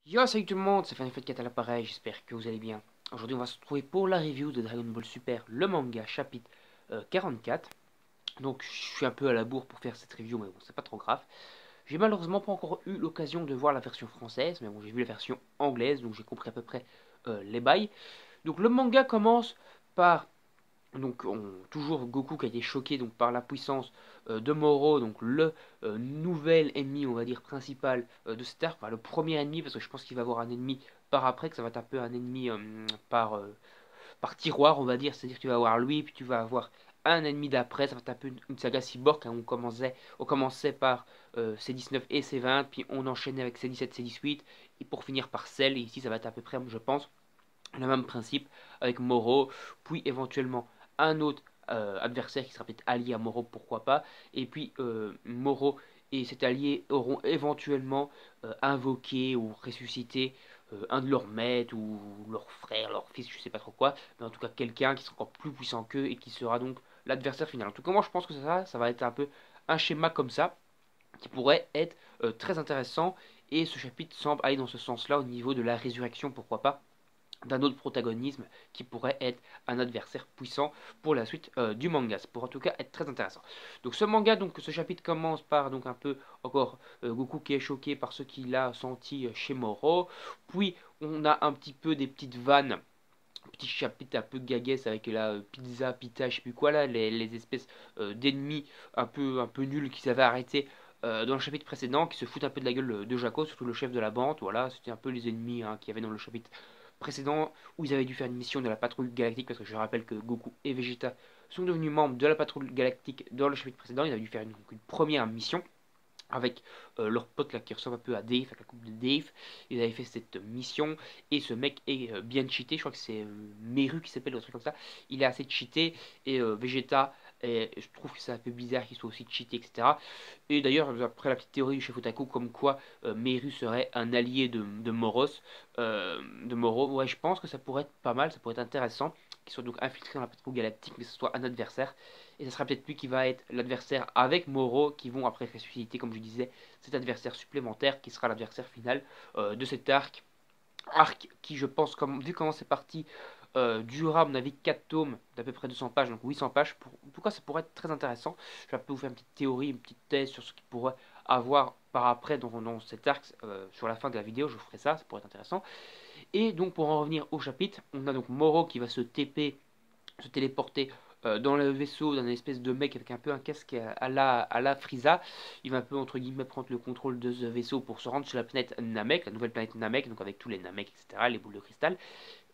Yo, salut tout le monde, c'est Fanny4 à l'appareil, j'espère que vous allez bien. Aujourd'hui, on va se retrouver pour la review de Dragon Ball Super, le manga, chapitre 44. Donc, je suis un peu à la bourre pour faire cette review, mais bon, c'est pas trop grave. J'ai malheureusement pas encore eu l'occasion de voir la version française, mais bon, j'ai vu la version anglaise, donc j'ai compris à peu près les bails. Donc, le manga commence par toujours Goku qui a été choqué donc par la puissance de Moro, donc le nouvel ennemi, on va dire principal de cet arc, enfin, le premier ennemi, parce que je pense qu'il va avoir un ennemi par après, que ça va être un peu un ennemi par tiroir, on va dire, c'est-à-dire que tu vas avoir lui, puis tu vas avoir un ennemi d'après, ça va être un peu une saga cyborg, hein, on commençait par C19 et C20, puis on enchaînait avec C17, C18, et pour finir par Cell, et ici ça va être à peu près, je pense, le même principe avec Moro, puis éventuellement un autre adversaire qui sera peut-être allié à Moro, pourquoi pas, et puis Moro et cet allié auront éventuellement invoqué ou ressuscité un de leurs maîtres ou leur frère, leur fils, je sais pas trop quoi, mais en tout cas quelqu'un qui sera encore plus puissant qu'eux et qui sera donc l'adversaire final. En tout cas, moi je pense que ça va être un peu un schéma comme ça qui pourrait être très intéressant et ce chapitre semble aller dans ce sens-là au niveau de la résurrection, pourquoi pas d'un autre protagonisme qui pourrait être un adversaire puissant pour la suite du manga. Ça pourrait en tout cas être très intéressant. Donc ce manga, donc ce chapitre commence par donc un peu encore Goku qui est choqué par ce qu'il a senti chez Moro. Puis on a un petit peu des petites vannes, petit chapitre un peu gaguesse avec la pizza, pita, je sais plus quoi là, les espèces d'ennemis un peu nuls qui s'avaient arrêté dans le chapitre précédent, qui se foutent un peu de la gueule de Jaco, surtout le chef de la bande. Voilà, c'était un peu les ennemis qu'il y avait dans le chapitre précédent où ils avaient dû faire une mission de la patrouille galactique, parce que je rappelle que Goku et Vegeta sont devenus membres de la patrouille galactique dans le chapitre précédent. Ils avaient dû faire une première mission avec leur pote là qui ressemble un peu à Dave, avec la coupe de Dave. Ils avaient fait cette mission et ce mec est bien cheaté. Je crois que c'est Meru qui s'appelle, ou un truc comme ça. Il est assez cheaté et Vegeta. Et je trouve que c'est un peu bizarre qu'il soit aussi cheaté, etc. Et d'ailleurs, après la petite théorie du chef Otaku, comme quoi Meru serait un allié de Moros, de Moro, ouais, je pense que ça pourrait être pas mal, ça pourrait être intéressant, qu'il soit donc infiltré dans la patrouille galactique, mais que ce soit un adversaire. Et ce sera peut-être lui qui va être l'adversaire avec Moro, qui vont après ressusciter, comme je disais, cet adversaire supplémentaire qui sera l'adversaire final de cet arc. Arc qui, je pense, vu comment c'est parti, durera à mon avis 4 tomes d'à peu près 200 pages, donc 800 pages. En tout cas, ça pourrait être très intéressant. Je vais un peu vous faire une petite théorie, une petite thèse sur ce qu'il pourrait avoir par après dans cet arc. Sur la fin de la vidéo, je vous ferai ça, ça pourrait être intéressant. Et donc, pour en revenir au chapitre, on a donc Moro qui va se TP, se téléporter dans le vaisseau d'un espèce de mec avec un peu un casque à la Frieza. Il va un peu entre guillemets prendre le contrôle de ce vaisseau pour se rendre sur la planète Namek, la nouvelle planète Namek, donc avec tous les Namek, etc., les boules de cristal.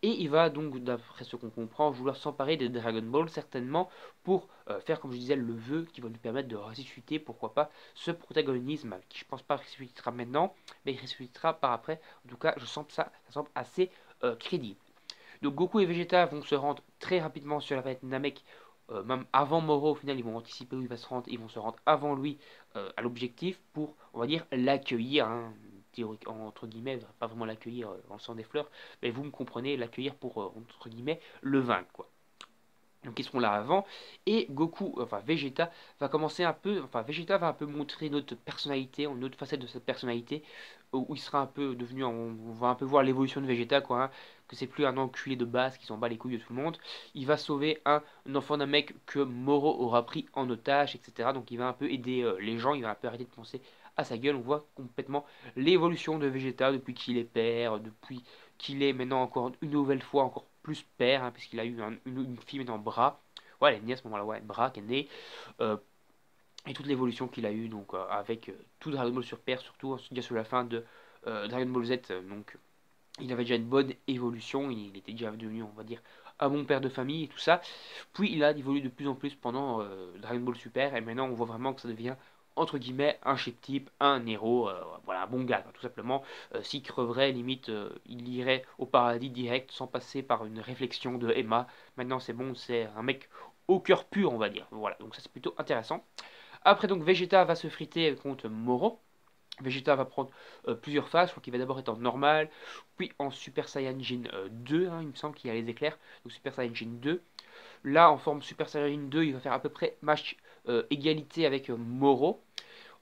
Et il va donc, d'après ce qu'on comprend, vouloir s'emparer de Dragon Ball, certainement pour faire, comme je disais, le vœu qui va lui permettre de ressusciter, pourquoi pas, ce protagonisme, qui je pense pas ressuscitera maintenant, mais il ressuscitera par après. En tout cas, je sens que ça semble assez crédible. Donc Goku et Vegeta vont se rendre très rapidement sur la planète Namek, même avant Moro. Au final, ils vont anticiper où il va se rendre, ils vont se rendre avant lui à l'objectif pour, on va dire, l'accueillir, hein, théoriquement, entre guillemets, pas vraiment l'accueillir en sang des fleurs, mais vous me comprenez, l'accueillir pour, entre guillemets, le vaincre, quoi. Donc ils seront là avant et Goku, enfin Vegeta va commencer un peu, enfin Vegeta va un peu montrer notre personnalité, une autre facette de cette personnalité où il sera un peu devenu, on va un peu voir l'évolution de Vegeta quoi, hein, que c'est plus un enculé de base qui s'en bat les couilles de tout le monde. Il va sauver un enfant d'un mec que Moro aura pris en otage, etc. Donc il va un peu aider les gens, il va un peu arrêter de penser à sa gueule. On voit complètement l'évolution de Vegeta depuis qu'il est père, depuis qu'il est maintenant encore une nouvelle fois encore plus père, hein, puisqu'il a eu une fille maintenant Bra. Ouais, elle est née à ce moment-là, ouais, Bra qui est née. Euh, et toute l'évolution qu'il a eu donc avec tout Dragon Ball sur Père, surtout déjà sur la fin de Dragon Ball Z. Donc il avait déjà une bonne évolution, il était déjà devenu, on va dire, un bon père de famille et tout ça. Puis il a évolué de plus en plus pendant Dragon Ball Super, et maintenant on voit vraiment que ça devient entre guillemets un chip type, un héros, voilà, un bon gars, quoi, tout simplement. S'il creverait, limite, il irait au paradis direct sans passer par une réflexion de Emma. Maintenant c'est bon, c'est un mec au cœur pur, on va dire. Voilà, donc ça c'est plutôt intéressant. Après donc Vegeta va se friter contre Moro. Vegeta va prendre plusieurs phases, je crois qu'il va d'abord être en normal, puis en Super Saiyajin 2, hein, il me semble qu'il y a les éclairs, donc Super Saiyajin 2. Là, en forme Super Saiyajin 2, il va faire à peu près match égalité avec Moro.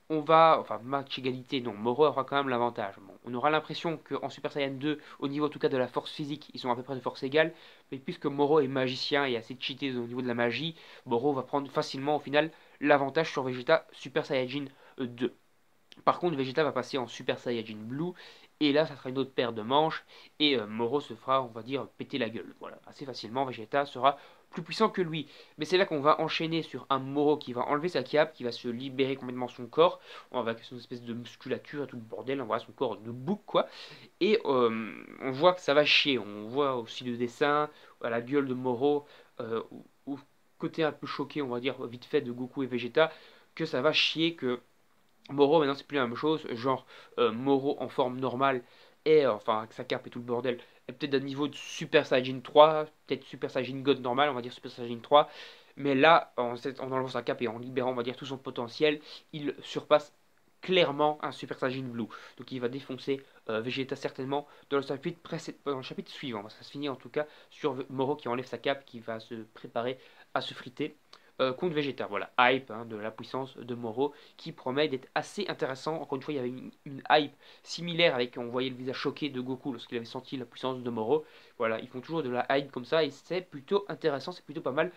Enfin match égalité, non, Moro aura quand même l'avantage. Bon, on aura l'impression qu'en Super Saiyan 2, au niveau en tout cas de la force physique, ils sont à peu près de force égale, mais puisque Moro est magicien et assez cheaté au niveau de la magie, Moro va prendre facilement au final l'avantage sur Vegeta Super Saiyajin 2. Par contre, Vegeta va passer en Super Saiyajin Blue, et là, ça sera une autre paire de manches, et Moro se fera, on va dire, péter la gueule. Voilà, assez facilement, Vegeta sera plus puissant que lui. Mais c'est là qu'on va enchaîner sur un Moro qui va enlever sa cape, qui va se libérer complètement son corps, on va son espèce de musculature et tout le bordel, on voit son corps de bouc, quoi. Et on voit que ça va chier, on voit aussi le dessin, à la gueule de Moro, ou côté un peu choqué, on va dire, vite fait, de Goku et Vegeta, que ça va chier, que Moro, maintenant, c'est plus la même chose. Genre, Moro en forme normale, et enfin, avec sa cape et tout le bordel, est peut-être d'un niveau de Super Saiyan 3, peut-être Super Saiyan God normal, on va dire Super Saiyan 3. Mais là, en enlevant sa cape et en libérant, on va dire, tout son potentiel, il surpasse clairement un Super Saiyan Blue. Donc il va défoncer Vegeta certainement dans le chapitre suivant. Ça se finit en tout cas sur Moro qui enlève sa cape, qui va se préparer à se friter contre Vegeta. Voilà, hype de la puissance de Moro qui promet d'être assez intéressant. Encore une fois, il y avait une hype similaire avec, on voyait le visage choqué de Goku lorsqu'il avait senti la puissance de Moro. Voilà, ils font toujours de la hype comme ça et c'est plutôt intéressant, c'est plutôt pas mal.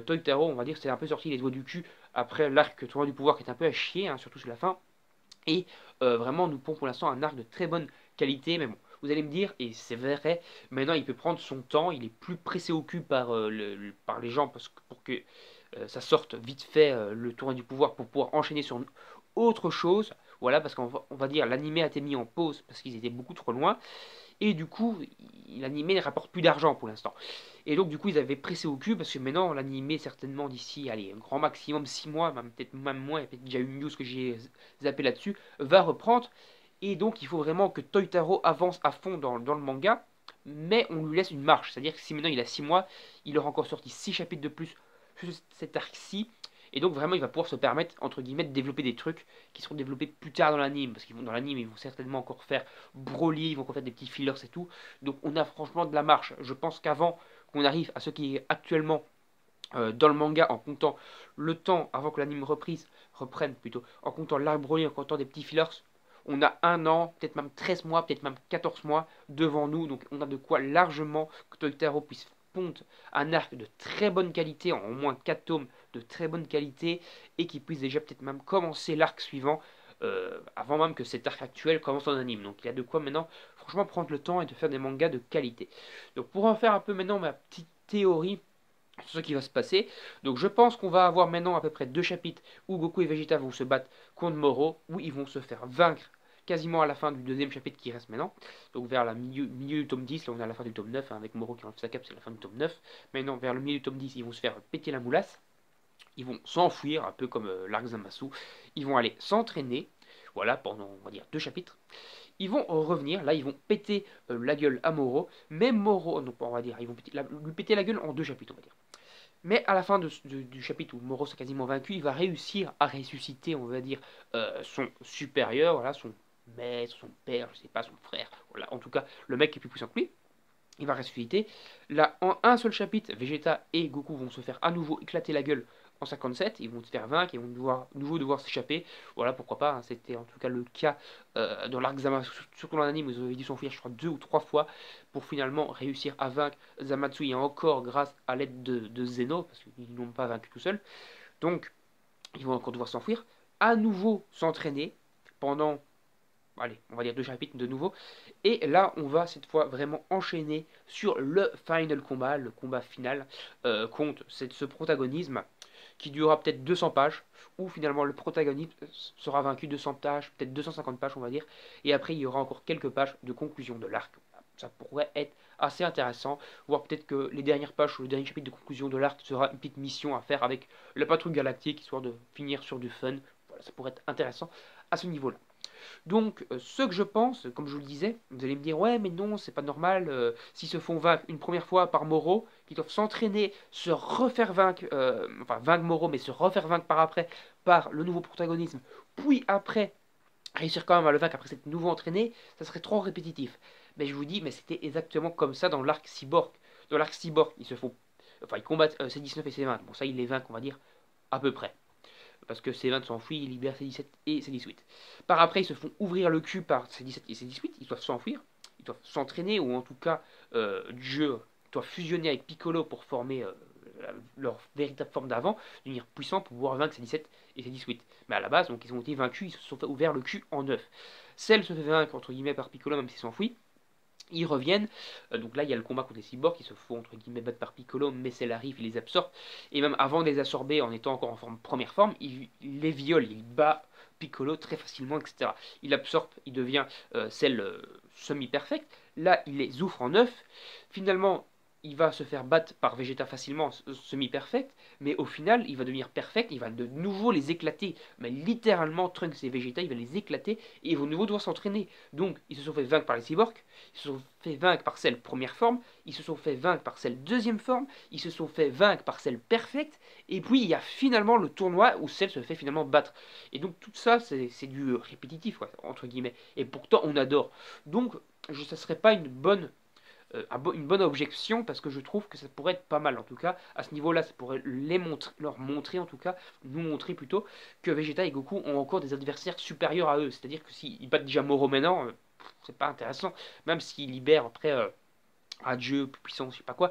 Toitaro, on va dire, c'est un peu sorti les doigts du cul après l'arc tournoi du pouvoir qui est un peu à chier, surtout sur la fin. Et vraiment, nous pouvons pour l'instant un arc de très bonne qualité, mais bon. Vous allez me dire, et c'est vrai, maintenant il peut prendre son temps, il est plus pressé au cul par les gens pour que ça sorte vite fait le tournoi du pouvoir pour pouvoir enchaîner sur autre chose. Voilà, parce on va dire l'animé a été mis en pause parce qu'ils étaient beaucoup trop loin. Et du coup, l'animé ne rapporte plus d'argent pour l'instant. Et donc, du coup, ils avaient pressé au cul parce que maintenant, l'animé, certainement d'ici, allez, un grand maximum 6 mois, peut-être même moins, il y a peut-être déjà une news que j'ai zappé là-dessus, va reprendre. Et donc, il faut vraiment que Toitaro avance à fond dans le manga, mais on lui laisse une marche. C'est-à-dire que si maintenant il a 6 mois, il aura encore sorti 6 chapitres de plus sur cet arc-ci. Et donc, vraiment, il va pouvoir se permettre, entre guillemets, de développer des trucs qui seront développés plus tard dans l'anime. Parce qu'ils vont dans l'anime, ils vont certainement encore faire Broly, ils vont encore faire des petits fillers et tout. Donc, on a franchement de la marche. Je pense qu'avant qu'on arrive à ce qui est actuellement dans le manga, en comptant le temps avant que l'anime reprenne plutôt, en comptant l'arc Broly, en comptant des petits fillers, on a un an, peut-être même 13 mois, peut-être même 14 mois devant nous. Donc on a de quoi largement que Toitaro puisse pondre un arc de très bonne qualité, en au moins 4 tomes de très bonne qualité, et qu'il puisse déjà peut-être même commencer l'arc suivant, avant même que cet arc actuel commence en anime. Donc il y a de quoi maintenant, franchement, prendre le temps et de faire des mangas de qualité. Donc pour en faire un peu maintenant ma petite théorie sur ce qui va se passer. Donc je pense qu'on va avoir maintenant à peu près 2 chapitres où Goku et Vegeta vont se battre contre Moro, où ils vont se faire vaincre quasiment à la fin du deuxième chapitre qui reste maintenant. Donc vers la milieu du tome 10, là on est à la fin du tome 9, avec Moro qui enlève sa cape, c'est la fin du tome 9. Maintenant vers le milieu du tome 10, ils vont se faire péter la moulasse. Ils vont s'enfuir, un peu comme l'arc Zamasu. Ils vont aller s'entraîner, voilà, pendant on va dire 2 chapitres. Ils vont revenir, là ils vont péter la gueule à Moro, mais Moro, donc on va dire, ils vont lui péter la gueule en 2 chapitres, on va dire. Mais à la fin du chapitre où Moro s'est quasiment vaincu, il va réussir à ressusciter, on va dire, son supérieur, voilà, son maître, son père, je sais pas, son frère, voilà, en tout cas, le mec qui est plus puissant que lui. Il va ressusciter. Là, en un seul chapitre, Vegeta et Goku vont se faire à nouveau éclater la gueule en 57. Ils vont se faire vaincre, ils vont devoir s'échapper. Voilà, pourquoi pas. C'était en tout cas le cas dans l'arc Zamasu, surtout dans l'anime, où ils avaient dû s'enfuir, je crois, 2 ou 3 fois pour finalement réussir à vaincre Zamasu et encore grâce à l'aide de Zeno, parce qu'ils n'ont pas vaincu tout seuls. Donc, ils vont encore devoir s'enfuir. À nouveau s'entraîner pendant, allez, on va dire 2 chapitres de nouveau. Et là, on va cette fois vraiment enchaîner sur le final combat, le combat final contre ce protagonisme qui durera peut-être 200 pages, où finalement le protagoniste sera vaincu 200 pages, peut-être 250 pages on va dire, et après il y aura encore quelques pages de conclusion de l'arc. Ça pourrait être assez intéressant, voire peut-être que les dernières pages ou le dernier chapitre de conclusion de l'arc sera une petite mission à faire avec la patrouille galactique, histoire de finir sur du fun. Voilà, ça pourrait être intéressant à ce niveau-là. Donc, ce que je pense, comme je vous le disais, vous allez me dire, ouais, mais non, c'est pas normal, s'ils se font vaincre une première fois par Moro, qu'ils doivent s'entraîner, se refaire vaincre, enfin, vaincre Moro, mais se refaire vaincre par après, par le nouveau protagonisme, puis après, réussir quand même à le vaincre après s'être nouveau entraîné, ça serait trop répétitif. Mais je vous dis, mais c'était exactement comme ça dans l'arc Cyborg. Dans l'arc Cyborg, ils se font, enfin, ils combattent C19 et C20, bon, ça, ils les vainquent, on va dire, à peu près. parce que C20 s'enfuit, il libère C17 et C18. Par après, ils se font ouvrir le cul par C17 et C18, ils doivent s'enfuir, ils doivent s'entraîner, ou en tout cas, Dieu doit fusionner avec Piccolo pour former leur véritable forme d'avant, devenir puissant pour pouvoir vaincre C17 et C18. Mais à la base, donc ils ont été vaincus, ils se sont fait ouvert le cul en neuf. Cell se fait vaincre entre guillemets par Piccolo, même s'il s'enfuit. Ils reviennent, donc là il y a le combat contre les cyborgs qui se font entre guillemets battre par Piccolo, mais Cell arrive, il les absorbe, et même avant de les absorber en étant encore en première forme, il les viole, il bat Piccolo très facilement, etc. Il absorbe, il devient Cell semi-perfect, là il les ouvre en neuf, finalement il va se faire battre par Vegeta facilement, semi-perfect, mais au final il va devenir perfect, il va de nouveau les éclater, mais littéralement Trunks et Vegeta, il va les éclater, et ils vont de nouveau devoir s'entraîner. Donc ils se sont fait vaincre par les cyborgs, ils se sont fait vaincre par celle première forme, ils se sont fait vaincre par celle deuxième forme, ils se sont fait vaincre par celle perfecte, et puis il y a finalement le tournoi où celle se fait finalement battre. Et donc tout ça, c'est du répétitif, quoi, entre guillemets. Et pourtant, on adore. Donc, ça serait pas une bonne objection, parce que je trouve que ça pourrait être pas mal. En tout cas, à ce niveau-là, ça pourrait leur montrer, en tout cas, nous montrer plutôt, que Vegeta et Goku ont encore des adversaires supérieurs à eux. C'est-à-dire que s'ils battent déjà Moro maintenant, c'est pas intéressant. Même s'ils libèrent après un dieu plus puissant, je sais pas quoi,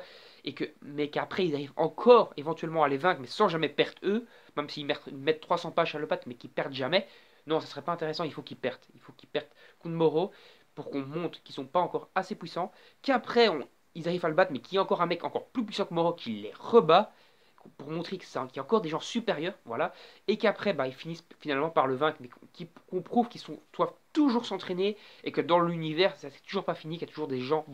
mais qu'après ils arrivent encore éventuellement à les vaincre, mais sans jamais perdre eux, même s'ils mettent 300 pages à le battre, mais qu'ils perdent jamais, non, ça serait pas intéressant, il faut qu'ils perdent. Il faut qu'ils perdent contre Moro pour qu'on montre qu'ils sont pas encore assez puissants, qu'après ils arrivent à le battre, mais qu'il y a encore un mec encore plus puissant que Moro qui les rebat, pour montrer qu'il y a encore des gens supérieurs, voilà, et qu'après bah, ils finissent finalement par le vaincre, mais qu'on prouve qu'ils doivent toujours s'entraîner, et que dans l'univers ça c'est toujours pas fini, qu'il y a toujours des gens